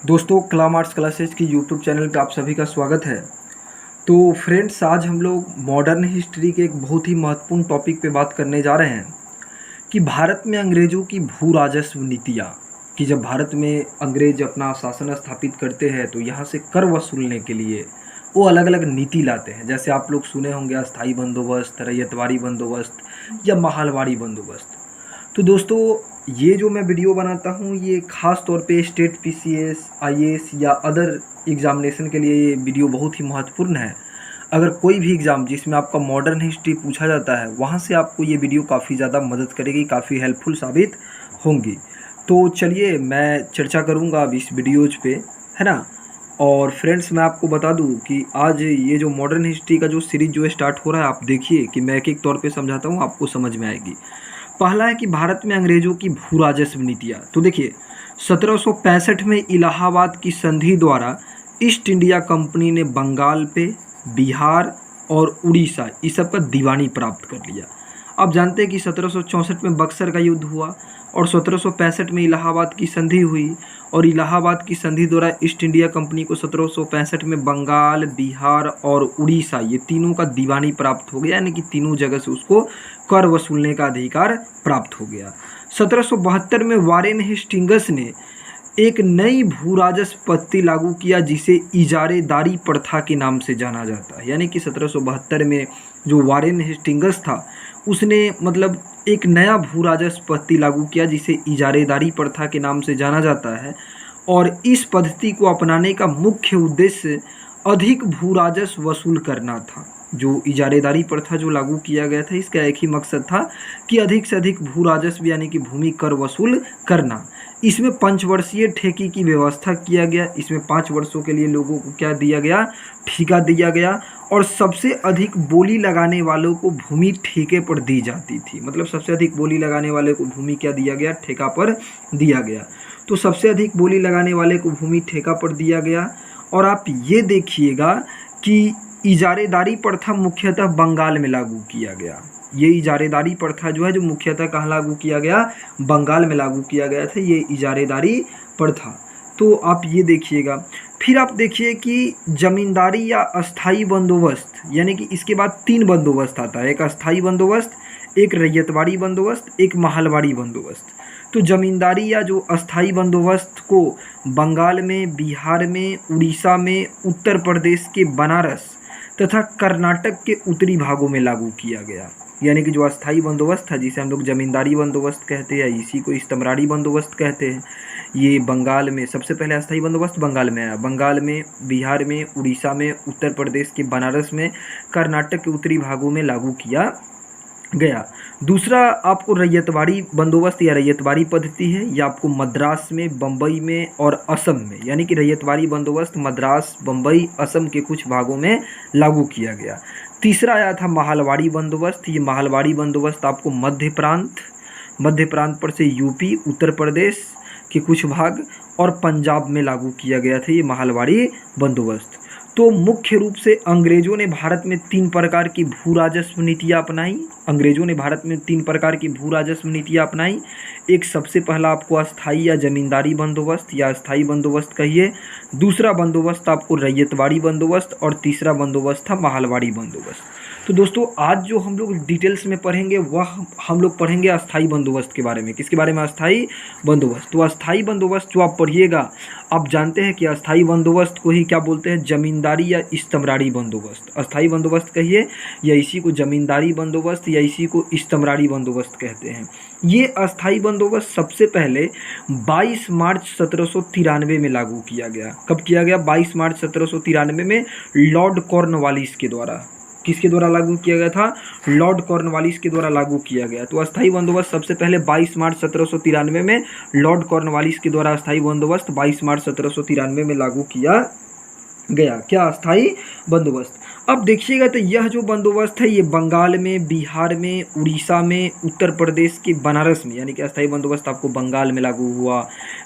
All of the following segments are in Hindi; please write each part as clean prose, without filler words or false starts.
दोस्तों, कला आर्ट्स क्लासेस की यूट्यूब चैनल पे आप सभी का स्वागत है। तो फ्रेंड्स, आज हम लोग मॉडर्न हिस्ट्री के एक बहुत ही महत्वपूर्ण टॉपिक पे बात करने जा रहे हैं कि भारत में अंग्रेज़ों की भू राजस्व नीतियाँ। कि जब भारत में अंग्रेज अपना शासन स्थापित करते हैं तो यहाँ से कर वसूलने के लिए वो अलग अलग नीति लाते हैं। जैसे आप लोग सुने होंगे अस्थाई बंदोबस्त, रैयतवाड़ी बंदोबस्त या महालवाड़ी बंदोबस्त। तो दोस्तों, ये जो मैं वीडियो बनाता हूँ ये ख़ास तौर पे स्टेट पीसीएस, आईएएस या अदर एग्ज़ामिनेशन के लिए ये वीडियो बहुत ही महत्वपूर्ण है। अगर कोई भी एग्ज़ाम जिसमें आपका मॉडर्न हिस्ट्री पूछा जाता है वहाँ से आपको ये वीडियो काफ़ी ज़्यादा मदद करेगी, काफ़ी हेल्पफुल साबित होंगी। तो चलिए मैं चर्चा करूँगा अब इस वीडियोज़ पे, है ना। और फ्रेंड्स, मैं आपको बता दूं कि आज ये जो मॉडर्न हिस्ट्री का जो सीरीज जो स्टार्ट हो रहा है, आप देखिए कि मैं एक एक तौर पे समझाता हूँ, आपको समझ में आएगी। पहला है कि भारत में अंग्रेजों की भू राजस्व नीतियाँ। तो देखिए, 1765 में इलाहाबाद की संधि द्वारा ईस्ट इंडिया कंपनी ने बंगाल पे, बिहार और उड़ीसा इस सब का दीवानी प्राप्त कर लिया। आप जानते हैं कि 1764 में बक्सर का युद्ध हुआ और 1765 में इलाहाबाद की संधि हुई, और इलाहाबाद की संधि द्वारा ईस्ट इंडिया कंपनी को 1765 में बंगाल, बिहार और उड़ीसा ये तीनों का दीवानी प्राप्त हो गया, यानी कि तीनों जगह से उसको कर वसूलने का अधिकार प्राप्त हो गया। 1772 में वारेन हेस्टिंग्स ने एक नई भू राजस्व पद्धति लागू किया जिसे इजारेदारी प्रथा के नाम से जाना जाता है। यानी कि 1772 में जो वारेन हेस्टिंग्स था उसने मतलब एक नया भू राजस्व पद्धति लागू किया जिसे इजारेदारी प्रथा के नाम से जाना जाता है। और इस पद्धति को अपनाने का मुख्य उद्देश्य अधिक भू राजस्व वसूल करना था। जो इजारेदारी प्रथा जो लागू किया गया था इसका एक ही मकसद था कि अधिक से अधिक भू राजस्व यानी कि भूमि कर वसूल करना। इसमें पंचवर्षीय ठेके की व्यवस्था किया गया। इसमें 5 वर्षों के लिए लोगों को क्या दिया गया, ठेका दिया गया। और सबसे अधिक बोली लगाने वालों को भूमि ठेके पर दी जाती थी। मतलब सबसे अधिक बोली लगाने वाले को भूमि क्या दिया गया, ठेका पर दिया गया। तो सबसे अधिक बोली लगाने वाले को भूमि ठेका पर दिया गया। और आप ये देखिएगा कि इजारेदारी प्रथा मुख्यतः बंगाल में लागू किया गया। ये इजारेदारी प्रथा जो है जो मुख्यतः कहाँ लागू किया गया, बंगाल में लागू किया गया था ये इजारेदारी प्रथा। तो आप ये देखिएगा। फिर आप देखिए कि जमींदारी या अस्थाई बंदोबस्त, यानी कि इसके बाद 3 बंदोबस्त आता है, एक अस्थाई बंदोबस्त, एक रैयतवाड़ी बंदोबस्त, एक महलवाड़ी बंदोबस्त। तो जमींदारी या जो अस्थाई बंदोबस्त को बंगाल में, बिहार में, उड़ीसा में, उत्तर प्रदेश के बनारस तथा कर्नाटक के उत्तरी भागों में लागू किया गया। यानी कि जो अस्थाई बंदोबस्त था जिसे हम लोग जमींदारी बंदोबस्त कहते हैं, इसी को इस्तमरारी बंदोबस्त कहते हैं, ये बंगाल में सबसे पहले अस्थाई बंदोबस्त बंगाल में आया। बंगाल में, बिहार में, उड़ीसा में, उत्तर प्रदेश के बनारस में, कर्नाटक के उत्तरी भागों में लागू किया गया। दूसरा आपको रैयतवाड़ी बंदोबस्त या रैयतवाड़ी पद्धति है। यह आपको मद्रास में, बम्बई में और असम में, यानी कि रैयतवाड़ी बंदोबस्त मद्रास, बम्बई, असम के कुछ भागों में लागू किया गया। तीसरा आया था महलवाड़ी बंदोबस्त। ये महलवाड़ी बंदोबस्त आपको मध्य प्रांत पर से यूपी, उत्तर प्रदेश के कुछ भाग और पंजाब में लागू किया गया था ये महलवाड़ी बंदोबस्त। तो मुख्य रूप से अंग्रेजों ने भारत में 3 प्रकार की भू राजस्व नीतियाँ अपनाई। अंग्रेजों ने भारत में 3 प्रकार की भू राजस्व नीतियाँ अपनाई। एक सबसे पहला आपको अस्थाई या जमींदारी बंदोबस्त या अस्थाई बंदोबस्त कहिए। दूसरा बंदोबस्त आपको रैयतवाड़ी बंदोबस्त और तीसरा बंदोबस्त था महलवाड़ी बंदोबस्त। तो दोस्तों, आज जो हम लोग डिटेल्स में पढ़ेंगे वह हम लोग पढ़ेंगे अस्थाई बंदोबस्त के बारे में। किसके बारे में, अस्थाई बंदोबस्त। तो अस्थाई बंदोबस्त जो आप पढ़िएगा, आप जानते हैं कि अस्थाई बंदोबस्त को ही क्या बोलते हैं, जमींदारी या इस्तमरारी बंदोबस्त। अस्थाई बंदोबस्त कहिए या इसी को जमींदारी बंदोबस्त या इसी को इस्तमरारी बंदोबस्त कहते हैं। ये अस्थाई बंदोबस्त सबसे पहले 22 मार्च 1793 में लागू किया गया। कब किया गया, 22 मार्च 1793 में लॉर्ड कॉर्नवालिस के द्वारा। किसके द्वारा लागू किया गया था, लॉर्ड कॉर्नवालिस के द्वारा लागू किया गया। तो अस्थाई बंदोबस्त सबसे पहले 22 मार्च 1793 में लॉर्ड कॉर्नवालिस के द्वारा अस्थाई बंदोबस्त 22 मार्च 1793 में लागू किया गया। क्या, अस्थाई बंदोबस्त। अब देखिएगा तो यह जो बंदोबस्त है ये बंगाल में, बिहार में, उड़ीसा में, उत्तर प्रदेश के बनारस में, यानी कि अस्थायी बंदोबस्त आपको बंगाल में लागू हुआ,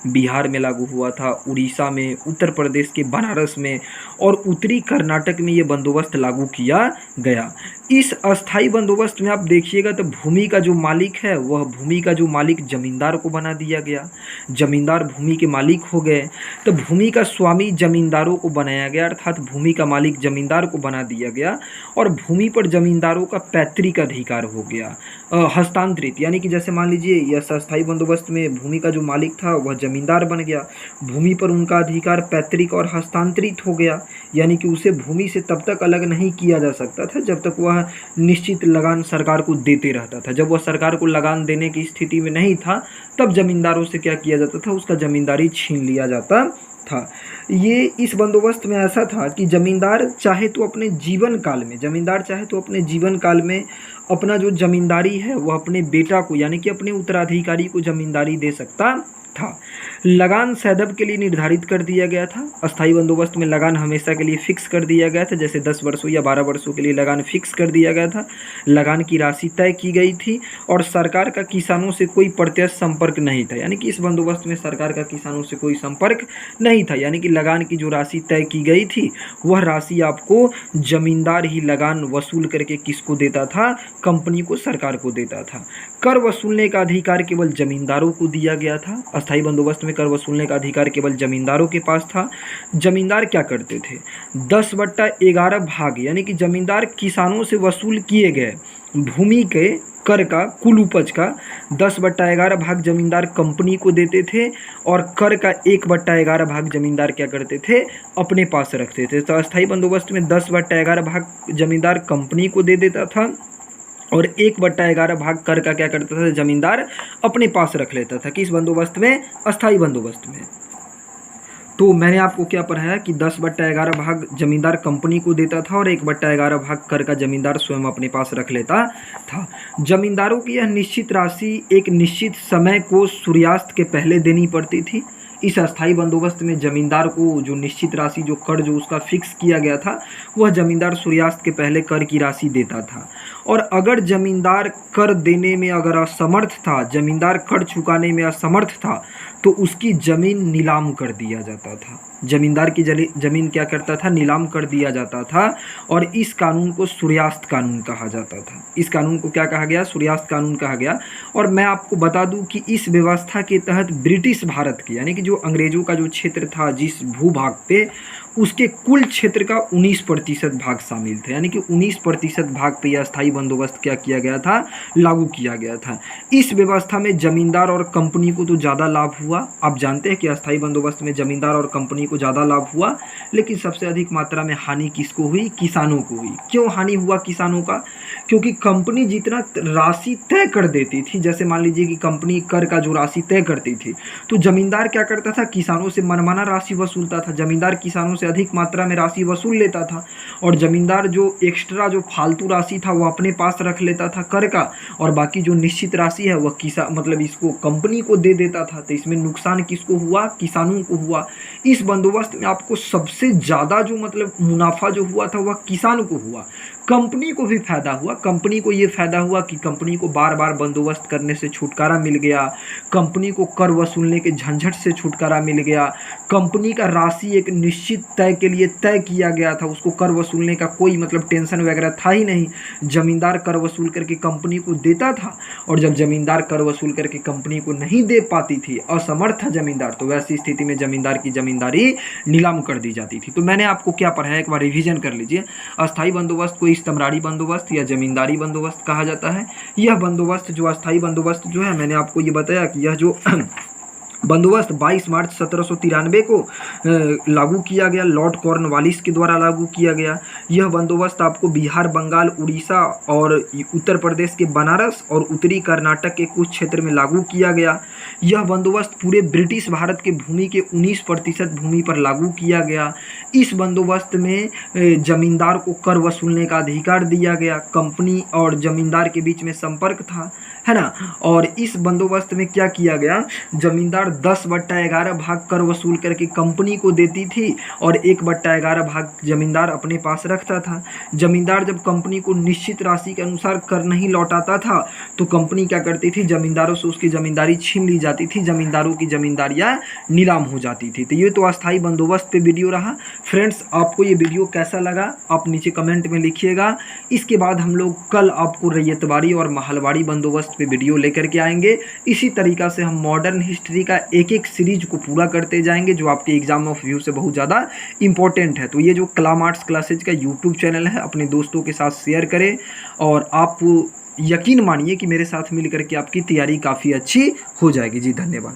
बिहार में लागू हुआ था, उड़ीसा में, उत्तर प्रदेश के बनारस में और उत्तरी कर्नाटक में ये बंदोबस्त लागू किया गया। इस अस्थाई बंदोबस्त में आप देखिएगा तो भूमि का जो मालिक है वह भूमि का जो मालिक जमींदार को बना दिया गया, जमींदार भूमि के मालिक हो गए। तो भूमि का स्वामी जमींदारों को बनाया गया, अर्थात भूमि का मालिक जमींदार को बना दिया गया और भूमि पर जमींदारों का पैतृक अधिकार हो गया हस्तांतरित, यानी कि जैसे मान लीजिए यह अस्थाई बंदोबस्त में भूमि का जो मालिक था वह जमींदार बन गया, भूमि पर उनका अधिकार पैतृक और हस्तांतरित हो गया, यानी कि उसे भूमि से तब तक अलग नहीं किया जा सकता था जब तक वह निश्चित लगान सरकार को देते रहता था। जब वह सरकार को लगान देने की स्थिति में नहीं था तब जमींदारों से क्या किया जाता था, उसका जमींदारी छीन लिया जाता था। ये इस बंदोबस्त में ऐसा था कि जमींदार चाहे तो अपने जीवन काल में अपना जो जमींदारी है वह अपने बेटा को, यानी कि अपने उत्तराधिकारी को जमींदारी दे सकता था। लगान सैदब के लिए निर्धारित कर दिया गया था। अस्थाई बंदोबस्त में लगान हमेशा के लिए फिक्स कर दिया गया था, जैसे 10 वर्षों या 12 वर्षों के लिए लगान फिक्स कर दिया गया था। लगान की राशि तय की गई थी और सरकार का किसानों से कोई प्रत्यक्ष संपर्क नहीं था, यानी कि इस बंदोबस्त में सरकार का किसानों से कोई संपर्क नहीं था, यानी कि लगान की जो राशि तय की गई थी वह राशि आपको जमींदार ही लगान वसूल करके किसको देता था, कंपनी को, सरकार को देता था। कर वसूलने का अधिकार केवल जमींदारों को दिया गया था। अस्थाई बंदोबस्त में कर वसूलने का अधिकार केवल जमींदारों के पास था। जमींदार क्या करते थे, 10/11 भाग, यानी कि जमींदार किसानों से वसूल किए गए भूमि के कर का, कुल उपज का 10/11 भाग जमींदार कंपनी को देते थे और कर का 1/11 भाग जमींदार क्या करते थे, अपने पास रखते थे। तो अस्थाई बंदोबस्त में 10/11 भाग जमींदार कंपनी को दे देता था और 1/11 भाग कर का क्या करता था, जमींदार अपने पास रख लेता था। किस बंदोबस्त में, अस्थाई बंदोबस्त में। तो मैंने आपको क्या पढ़ाया कि 10/11 भाग जमींदार कंपनी को देता था और 1/11 भाग कर का जमींदार स्वयं अपने पास रख लेता था। जमींदारों की यह निश्चित राशि एक निश्चित समय को सूर्यास्त के पहले देनी पड़ती थी। इस अस्थाई बंदोबस्त में जमींदार को जो निश्चित राशि, जो कर जो उसका फिक्स किया गया था, वह जमींदार सूर्यास्त के पहले कर की राशि देता था। और अगर जमींदार कर देने में अगर असमर्थ था, जमींदार कर चुकाने में असमर्थ था, तो उसकी ज़मीन नीलाम कर दिया जाता था। जमींदार की ज़मीन क्या करता था, नीलाम कर दिया जाता था। और इस कानून को सूर्यास्त कानून कहा जाता था। इस कानून को क्या कहा गया, सूर्यास्त कानून कहा गया। और मैं आपको बता दूं कि इस व्यवस्था के तहत ब्रिटिश भारत की, यानी कि जो अंग्रेज़ों का जो क्षेत्र था जिस भूभाग पे, उसके कुल क्षेत्र का 19% भाग शामिल थे, यानी कि 19% भाग पे यह अस्थाई बंदोबस्त क्या किया गया था, लागू किया गया था। इस व्यवस्था में जमींदार और कंपनी को तो ज़्यादा लाभ हुआ। आप जानते हैं कि अस्थाई बंदोबस्त में जमींदार और कंपनी को ज़्यादा लाभ हुआ, लेकिन सबसे अधिक मात्रा में हानि किसको हुई, किसानों को हुई। क्यों हानि हुआ किसानों का, क्योंकि कंपनी जितना राशि तय कर देती थी, जैसे मान लीजिए कि कंपनी कर का जो राशि तय करती थी, तो जमींदार क्या करता था, किसानों से मनमाना राशि वसूलता था। जमींदार किसानों से अधिक मात्रा में राशि वसूल लेता था और जमींदार जो एक्स्ट्रा, जो फालतू राशि था वो अपने पास रख लेता था कर का, और बाकी जो निश्चित राशि है वह मतलब इसको कंपनी को दे देता था। तो इसमें नुकसान किसको हुआ, किसानों को हुआ। इस बंदोबस्त में आपको सबसे ज़्यादा जो मुनाफा जो हुआ था वह किसान को हुआ। कंपनी को भी फायदा हुआ। कंपनी को ये फायदा हुआ कि कंपनी को बार बार बंदोबस्त करने से छुटकारा मिल गया, कंपनी को कर वसूलने के झंझट से छुटकारा मिल गया, कंपनी का राशि एक निश्चित तय के लिए तय किया गया था, उसको कर वसूलने का कोई टेंशन वगैरह था ही नहीं। जमींदार कर वसूल करके कंपनी को देता था और जब जमींदार कर वसूल करके कंपनी को नहीं दे पाती थी, असमर्थ था जमींदार, तो वैसी स्थिति में जमींदार की जमींदारी नीलाम कर दी जाती थी। तो मैंने आपको क्या पढ़ाया, एक बार रिवीजन कर लीजिए। अस्थाई बंदोबस्त को इस्तमरारी बंदोबस्त या जमींदारी बंदोबस्त कहा जाता है। यह बंदोबस्त जो अस्थाई बंदोबस्त जो है, मैंने आपको ये बताया कि यह जो बंदोबस्त 22 मार्च 1793 को लागू किया गया, लॉर्ड कॉर्नवालिस के द्वारा लागू किया गया। यह बंदोबस्त आपको बिहार, बंगाल, उड़ीसा और उत्तर प्रदेश के बनारस और उत्तरी कर्नाटक के कुछ क्षेत्र में लागू किया गया। यह बंदोबस्त पूरे ब्रिटिश भारत के भूमि के 19% भूमि पर लागू किया गया। इस बंदोबस्त में जमींदार को कर वसूलने का अधिकार दिया गया, कंपनी और जमींदार के बीच में संपर्क था, है ना। और इस बंदोबस्त में क्या किया गया, जमींदार 10/11 भाग कर वसूल करके कंपनी को देती थी और 1/11 भाग जमींदार अपने पास रखता था। जमींदार जब कंपनी को निश्चित राशि के अनुसार कर नहीं लौटाता था तो कंपनी क्या करती थी, जमींदारों से उसकी जमींदारी छीन ली जाती थी, जमींदारों की जमींदारियां नीलाम हो जाती थी। तो ये तो अस्थायी बंदोबस्त पे वीडियो रहा। फ्रेंड्स, आपको ये वीडियो कैसा लगा आप नीचे कमेंट में लिखिएगा। इसके बाद हम लोग कल आपको रैयतवाड़ी और महलवाड़ी बंदोबस्त पे वीडियो लेकर के आएंगे। इसी तरीका से हम मॉडर्न हिस्ट्री का एक एक सीरीज को पूरा करते जाएंगे जो आपके एग्जाम ऑफ व्यू से बहुत ज़्यादा इंपॉर्टेंट है। तो ये जो कलाम आर्ट्स क्लासेज का यूट्यूब चैनल है अपने दोस्तों के साथ शेयर करें और आप यकीन मानिए कि मेरे साथ मिल करके आपकी तैयारी काफ़ी अच्छी हो जाएगी। जी धन्यवाद।